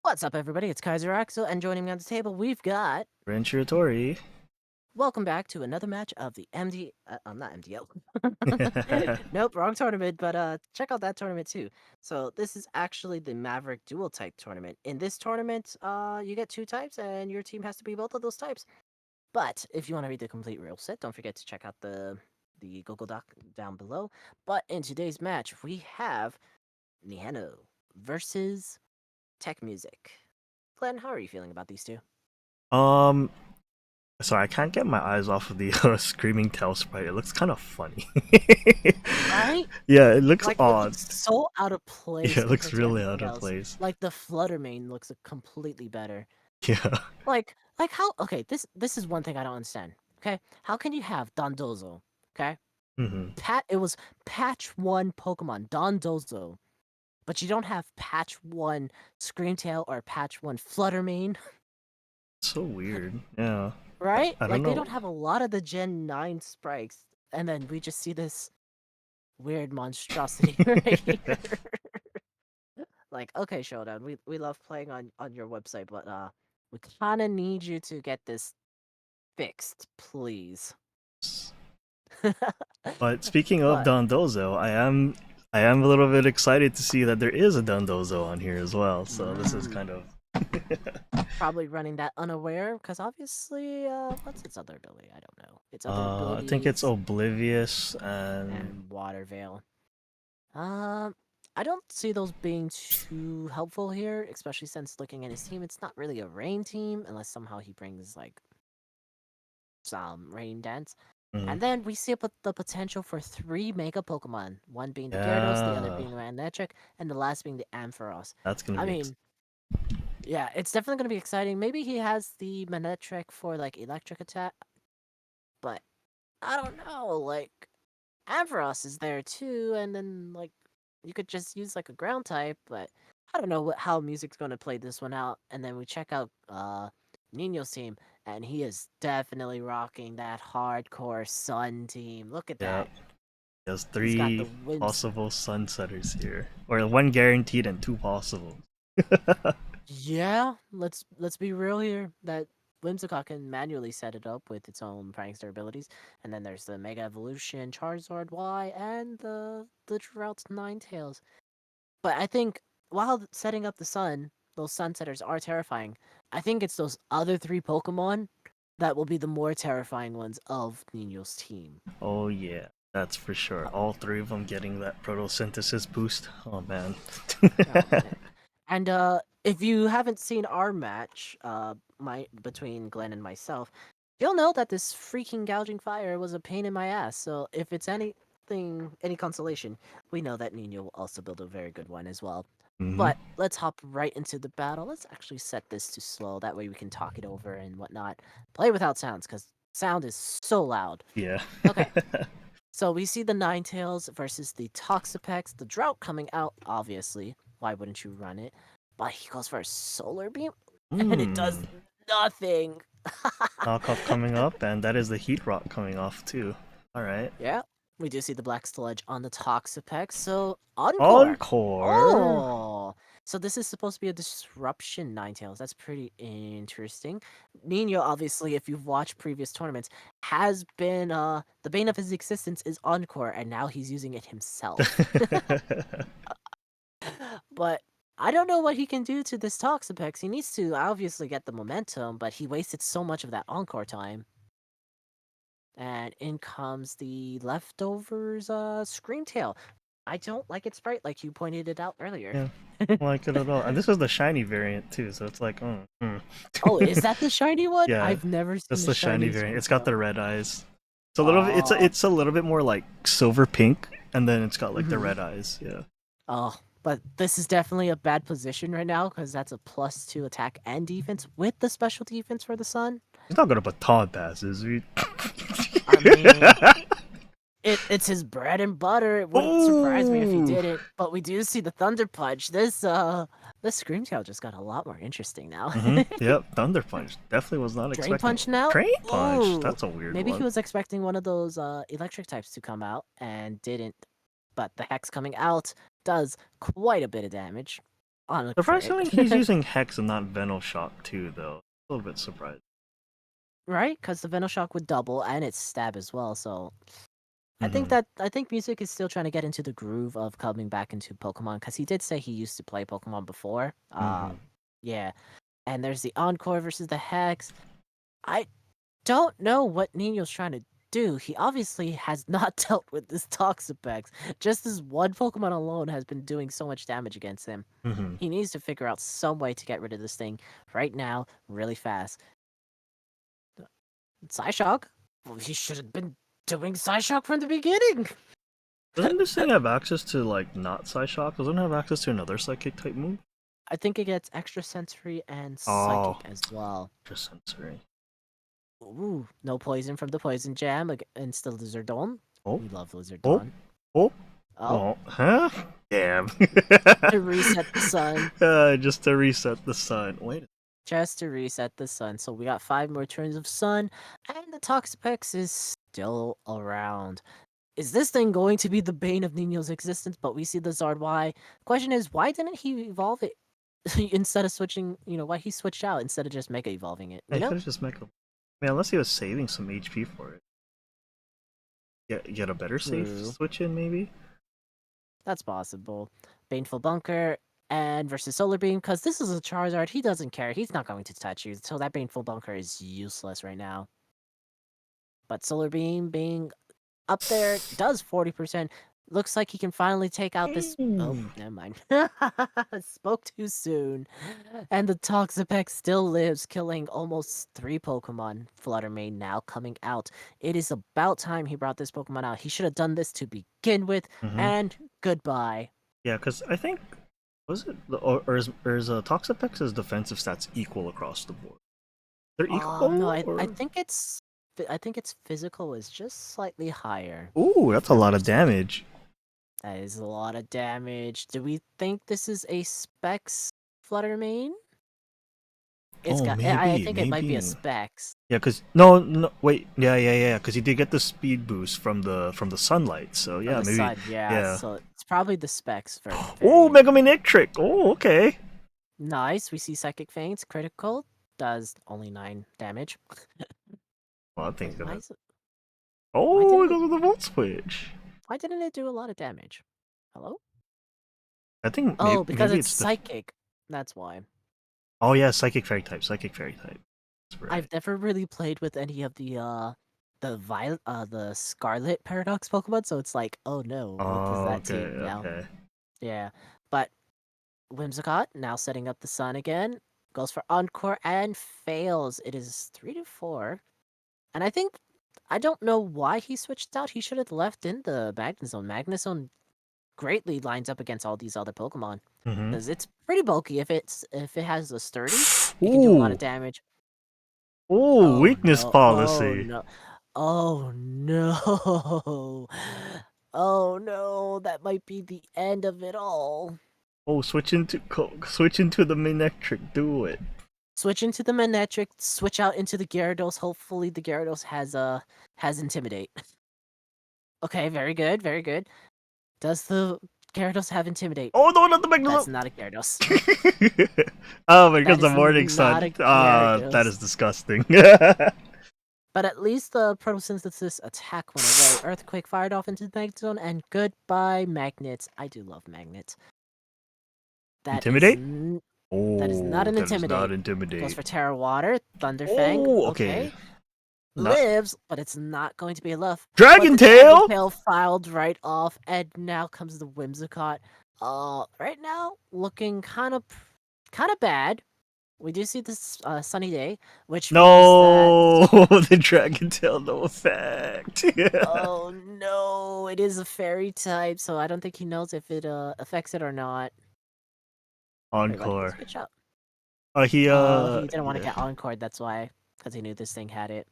What's up, everybody? It's Kaiser Axel, and joining me on the table, we've got. Tori. Welcome back to another match of the MD. Not MDL. Nope, wrong tournament. But check out that tournament too. So this is actually the Maverick Dual Type Tournament. In this tournament, you get two types, and your team has to be both of those types. But if you want to read the complete rule set, don't forget to check out the Google Doc down below. But in today's match, we have Nino versus Tech Music. Glenn, how are you feeling about these two? um, sorry, I can't get my eyes off of the screaming tail sprite. It looks kind of funny. Right? Yeah, it looks Like, it odd. looks so out of Yeah, place it looks compared to really everything out of else. place. Like, the Flutter Mane looks completely better. Yeah. Like how? Okay, this is one thing I don't understand. Okay, how can you have Dondozo? Okay, Hmm. it was Patch One Pokemon Dondozo, but you don't have Patch One Screamtail or Patch One Flutter Mane, So weird. Yeah. right? I don't Like they know. don't have a lot of the Gen 9 sprites, and then we just see this weird monstrosity right here. Like, okay, Showdown, we love playing on your website, but we kind of need you to get this fixed, please. But speaking of But Dondozo, I am a little bit excited to see that there is a Dondozo on here as well. So this is mm, kind of probably running that unaware, because obviously, what's its other ability? I don't know. Its other I think it's abilities Oblivious and and Water Veil. Um, I don't see those being too helpful here, especially since looking at his team, it's not really a rain team unless somehow he brings like some rain dance. mhm. And then we see the potential for three Mega Pokemon, one being the Gyarados, the other Yeah, being the Manectric, and the last being the Ampharos. that's gonna I be mean, yeah, it's definitely going to be exciting. Maybe he has the Manectric for, like, electric attack, but I don't know. Like, Ampharos is there too, and then, like, you could just use, like, a ground type, but I don't know how Music's going to play this one out. And then we check out Nino's team, and he is definitely rocking that hardcore Sun team. Look at yeah. that. There's He's got the three wind. possible sunsetters here, or one guaranteed and two possible. Yeah, let's be real here. That Whimsicott can manually set it up with its own prankster abilities, and then there's the Mega Evolution, Charizard Y, and the Drought Ninetales. But I think while setting up the sun, those sunsetters are terrifying. I think it's those other three Pokemon that will be the more terrifying ones of Nino's team. Oh yeah, that's for sure. Uh, All three of them getting that photosynthesis boost. Oh man. oh man. And if you haven't seen our match, my between Glenn and myself, you'll know that this freaking gouging fire was a pain in my ass. So if it's anything, any consolation, we know that Nino will also build a very good one as well. Hmm. But let's hop right into the battle. Let's actually set this to slow. That way we can talk it over and whatnot. Play without sounds, because sound is so loud. Yeah. Okay, so we see the Ninetales versus the Toxapex. The Drought coming out, obviously. Why wouldn't you run it? But he goes for a Solar Beam, and it does Hmm. nothing. Knockoff coming up, and that is the Heat Rock coming off too. All right. Yeah, we do see the Black Sludge on the Toxapex. So, Encore. Encore. Oh, so this is supposed to be a Disruption Ninetales. That's pretty interesting. Nino, obviously, if you've watched previous tournaments, has been the bane of his existence is Encore, and now he's using it himself. But I don't know what he can do to this Toxapex. He needs to obviously get the momentum, but he wasted so much of that Encore time. And in comes the leftovers Screamtail. I don't like its sprite like you pointed it out earlier. Yeah, don't like it at all. And this was the shiny variant too, so it's like, Oh, is that the shiny one? Yeah, I've never seen that's the the shiny shiny variant. It's got Screamtail. the red eyes. It's a little bit. Oh. It's a little bit more like silver pink, and then it's got like the Mm-hmm. red eyes. Yeah. Oh, but this is definitely a bad position right now because that's a +2 attack and defense with the special defense for the Sun. He's not gonna baton pass, is he? I mean, it's his bread and butter. It wouldn't surprise me if he Oh. didn't. But we do see the Thunder Punch. This Screamtail just got a lot more interesting now. Yep. Thunder punch. Definitely was not Drain expecting. Punch now? Drain punch. Ooh. That's a weird Maybe he one. was expecting one of those electric types to come out and didn't. But the Hex coming out does quite a bit of damage. on a crit. Surprisingly, he's using Hex and not Venoshock too, though. A little bit surprised. Right? Because the Venoshock would double and it's stab as well. So Mm-hmm. I think music is still trying to get into the groove of coming back into Pokemon because he did say he used to play Pokemon before. Mm-hmm. Yeah. And there's the Encore versus the Hex. I don't know what Nino's trying to do. He obviously has not dealt with this Toxapex. Just this one Pokemon alone has been doing so much damage against him. Mm-hmm. He needs to figure out some way to get rid of this thing right now, really fast. Psyshock? Well, he should have been doing Psyshock from the beginning. Doesn't this thing have access to like not Psyshock? Doesn't it have access to another Psychic type move? I think it gets extra sensory and Oh, psychic as well. just sensory. Ooh, no poison from the poison jam and still Lizardon. Oh, We love oh, Lizardon. oh, Oh, oh, huh? Damn. to reset the sun. Just to reset the sun. Wait. Just to reset the sun. So we got 5 more turns of sun, and the Toxapex is still around. Is this thing going to be the bane of Nino's existence? But we see the Zard Y. Question is, why didn't he evolve it instead of switching? Why he switched out instead of just Mega evolving it? I could have just make a. Man, unless he was saving some HP for it. Get a better safe True. switch in, maybe? That's possible. Baneful Bunker and versus Solar Beam, because this is a Charizard. He doesn't care. He's not going to touch you. So that Baneful Bunker is useless right now. But Solar Beam being up there does 40%. Looks like he can finally take out this. Oh, never mind. Spoke too soon. And the Toxapex still lives, killing almost 3 Pokemon. Fluttermane now coming out. It is about time he brought this Pokemon out. He should have done this to begin with. Mm-hmm. And goodbye. Yeah, because I think was it or is Toxapex's defensive stats equal across the board? They're No, equal, I or think its physical is just slightly higher. ooh, If that's a memory lot of serves. damage. That is a lot of damage. Do we think this is a Specs Fluttermane? It's Oh, got. I maybe, think it might be a maybe. Specs Yeah, because no, wait, yeah, because he did get the speed boost from the sunlight. So from yeah, the maybe, sun. Yeah, yeah. so it's probably the Specs Oh, variant. Mega Man Trick. Oh, okay. Nice. We see Psychic Fangs critical. Does only 9 damage. Well, I think Wait, it's why gonna. is it? Why Oh, didn't it it? goes with the volt switch. Why didn't it do a lot of damage? Hello? I think maybe Oh, because maybe it's it's the. Psychic. That's why. Oh yeah, psychic fairy type. Psychic fairy type. That's right. I've never really played with any of the Scarlet Paradox Pokemon, so it's like, oh no, what does Oh, that okay, do now? okay. Yeah, but Whimsicott now setting up the sun again, goes for Encore and fails. It is 3-4, and I don't know why he switched out. He should have left in the Magnezone. Magnezone greatly lines up against all these other Pokemon Mm-hmm. because it's pretty bulky. If it has a sturdy, it can do a lot of Ooh, damage. ooh, Oh weakness no! Oh policy. no! Oh no! Oh no! That might be the end of it all. Oh, switch into the Manectric. Do it. Switch into the Manectric. Switch out into the Gyarados. Hopefully, the Gyarados has Intimidate. Okay, very good, very good. Does the Gyarados have Intimidate? Oh no, not the That's Magnezone. not a Gyarados. Oh, because That the is morning not sun. a Ah, that Gyarados. is disgusting. But at least the Photosynthesis attack went away. Earthquake fired off into the Magnet Zone, and goodbye, Magnets. I do love Magnets. That is Intimidate? n- that is not Oh, an that is not Intimidate. Goes intimidate. for Terra Water, Thunderfang. Oh, okay. Okay, Not lives, but it's not going to be enough. But Dragon the Dragon Tail. Tail filed right off, and now comes the Whimsicott. Right now looking kind of bad. We do see this sunny day, which means that No, the Dragon Tail no effect. oh no, it is a fairy type, so I don't think he knows if it affects it or not. Wait, why did he Encore. switch out? He Oh, he didn't want to yeah. get Encore, that's why. Because he knew this thing had it.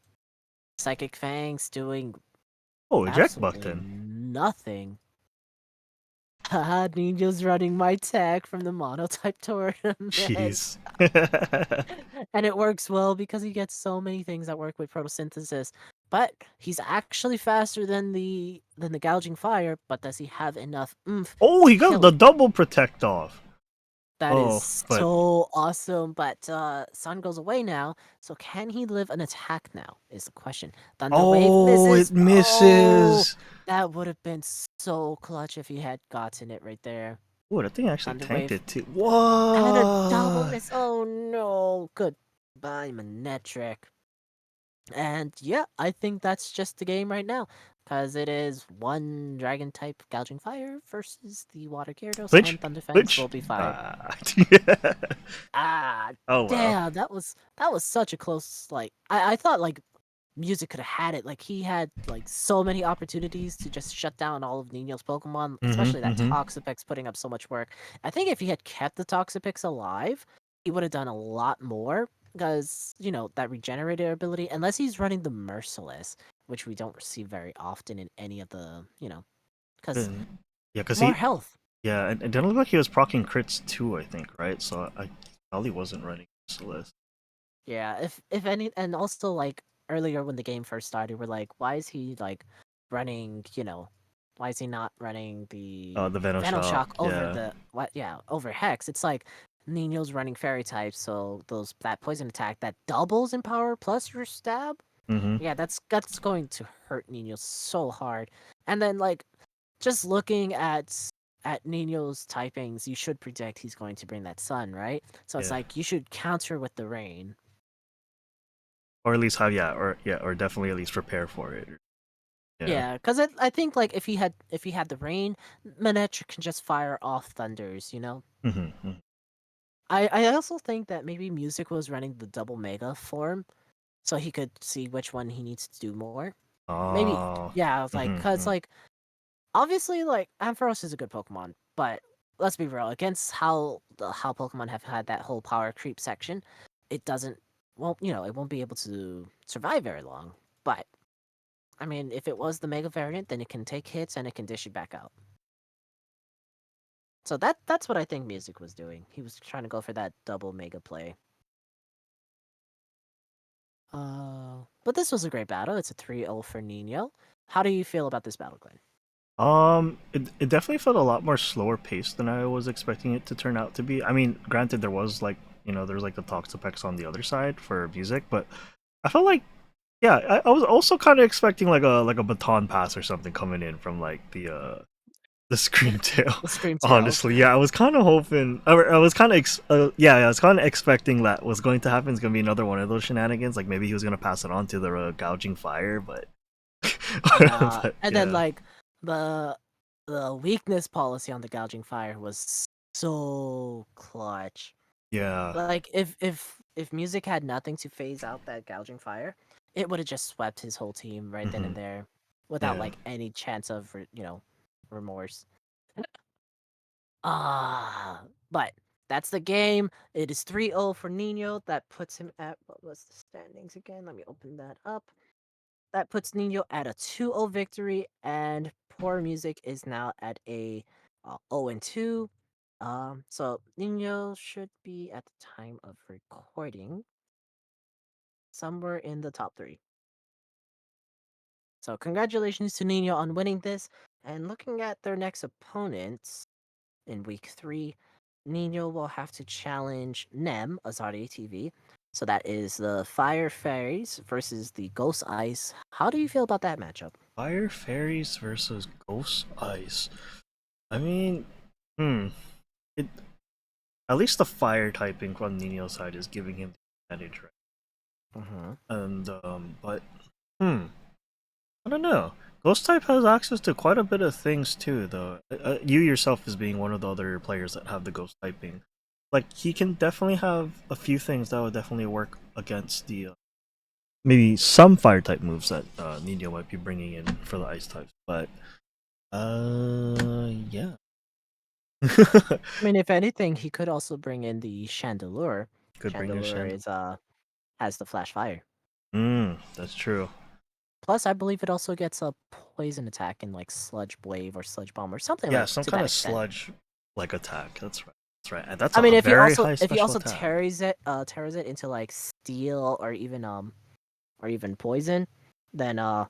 Psychic Fangs doing Oh, eject absolutely button. nothing. Haha, Ninja's running my tag from the Monotype tournament. Jeez. And it works well because he gets so many things that work with photosynthesis. But he's actually faster than the gouging fire, but does he have enough oomph Oh, to he got kill the it? double protect off. That Oh, is but so awesome, but Sun goes away now, so can he live an attack now? Is the question. Thunder Wave oh, it misses. Oh, misses. that would have been so clutch if he had gotten it right there. Oh, that thing actually Thunder tanked Wave it too. had a double What? miss. Oh no. Goodbye, Manetric. And yeah, I think that's just the game right now. Because it is one Dragon type Gouging Fire versus the Water Gyarados, Which, and Thunder Fence which? will be fired. Ah, yeah. Ah, Oh well. damn, that was such a close, like, I thought like Music could have had it. Like he had like so many opportunities to just shut down all of Nino's Pokemon, especially that Mm-hmm. Toxapex putting up so much work. I think if he had kept the Toxapex alive, he would have done a lot more because, that regenerator ability, unless he's running the Merciless, which we don't see very often in any of the, because Yeah, because more he, health. yeah, and it didn't look like he was proccing crits too, I think, right? So I probably wasn't running Merciless. Yeah, if any, and also like earlier when the game first started, we're like, why is he like running? Why is he not running the The Venom Shock Shock, over yeah. the what? Yeah, over Hex. It's like Nino's running Fairy type, so that poison attack that doubles in power plus your stab. Mm-hmm. Yeah, that's going to hurt Nino so hard. And then like just looking at Nino's typings, you should predict he's going to bring that sun, right? So it's Yeah. like you should counter with the rain. Or at least have, or definitely at least prepare for it. Yeah. Yeah, because I think like if he had the rain, Manectric can just fire off thunders. Mm-hmm. I also think that maybe Music was running the double mega form, so he could see which one he needs to do more. Maybe Oh. yeah, I was like, cause Mm-hmm. like obviously like Ampharos is a good Pokemon, but let's be real, against how Pokemon have had that whole power creep section, it doesn't it won't be able to survive very long. But I mean, if it was the Mega variant, then it can take hits and it can dish it back out. So that's what I think Music was doing. He was trying to go for that double Mega play. But this was a great battle. It's a 3-0 for Nino. How do you feel about this battle, Glenn? It definitely felt a lot more slower paced than I was expecting it to turn out to be. I mean, granted, there was like, there's like the Toxapex on the other side for music, but I felt like, yeah, I was also kind of expecting like a baton pass or something coming in from like the Screamtail. The Scream Tails. Honestly, yeah, I was kind of hoping, I was kind of, yeah, I was kind of expecting that was going to happen. It's gonna be another one of those shenanigans. Like maybe he was gonna pass it on to the gouging fire, but, Yeah, but and then yeah, like the the weakness policy on the gouging fire was so clutch. yeah. Like if Music had nothing to phase out that gouging fire, it would have just swept his whole team right then Hmm. and there, without Yeah. like any chance of remorse. But that's the game. It is 3-0 for Nino. That puts him at, what was the standings again? Let me open that up. That puts Nino at a 2-0 victory, and Poor Music is now at a 0-2. So Nino should be, at the time of recording, somewhere in the top three. So congratulations to Nino on winning this. And looking at their next opponents in week 3, Nino will have to challenge Nem, Azari TV. So that is the Fire Fairies versus the Ghost Ice. How do you feel about that matchup? Fire Fairies versus Ghost Ice. I mean, hmm. It, at least the fire typing from Nino's side is giving him the advantage, right? Mm-hmm. And but I don't know. Ghost type has access to quite a bit of things too, though. You yourself as being one of the other players that have the ghost typing, like he can definitely have a few things that would definitely work against the maybe some fire type moves that Nino might be bringing in for the ice types. But yeah. I mean, if anything, he could also bring in the Chandelure. Could bring in Chandelure Shen. is has the Flash Fire. That's true. Plus, I believe it also gets a poison attack in like Sludge Wave or Sludge Bomb or something Yeah, like some to kind that of extent. sludge like attack. That's right. That's right. And that's I mean, a if he very also high if he special also attack. tears it into like steel or even poison, then that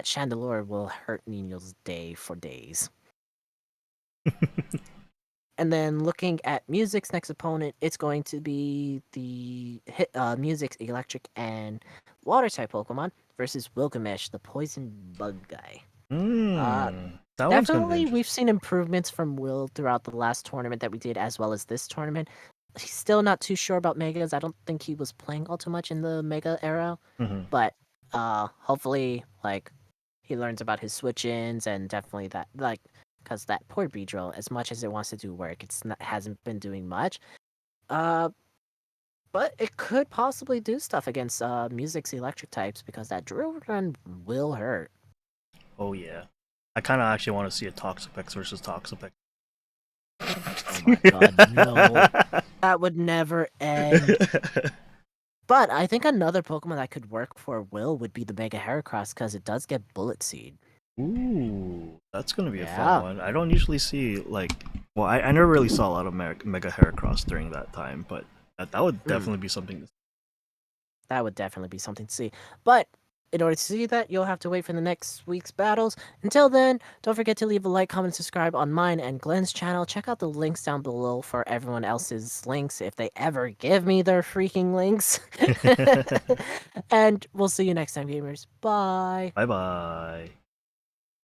Chandelure will hurt Nino's day for days. And then looking at Music's next opponent, it's going to be the Music's Electric and Water type Pokemon versus Wilgamesh, the Poison Bug guy. Uh, That one's gonna be Definitely, we've interesting. seen improvements from Will throughout the last tournament that we did, as well as this tournament. He's still not too sure about Megas. I don't think he was playing all too much in the Mega era, Hmm. but hopefully, like he learns about his switch-ins and definitely that because that port Beedrill, as much as it wants to do work, hasn't been doing much. Uh, but it could possibly do stuff against Music's electric types because that drill run will hurt. Oh yeah, I kind of actually want to see a Toxapex versus Toxapex. Oh my god, no. That would never end. But I think another Pokemon that could work for Will would be the Mega Heracross because it does get Bullet Seed. Ooh, that's gonna be a fun Yeah. one. I don't usually see like, well, I never really saw a lot of Mega Heracross during that time, but that would Mm, definitely be something. that would definitely be something to see. But in order to see that, you'll have to wait for the next week's battles. Until then, don't forget to leave a like, comment, subscribe on mine and Glenn's channel. Check out the links down below for everyone else's links if they ever give me their freaking links. And we'll see you next time, gamers. Bye. Bye bye.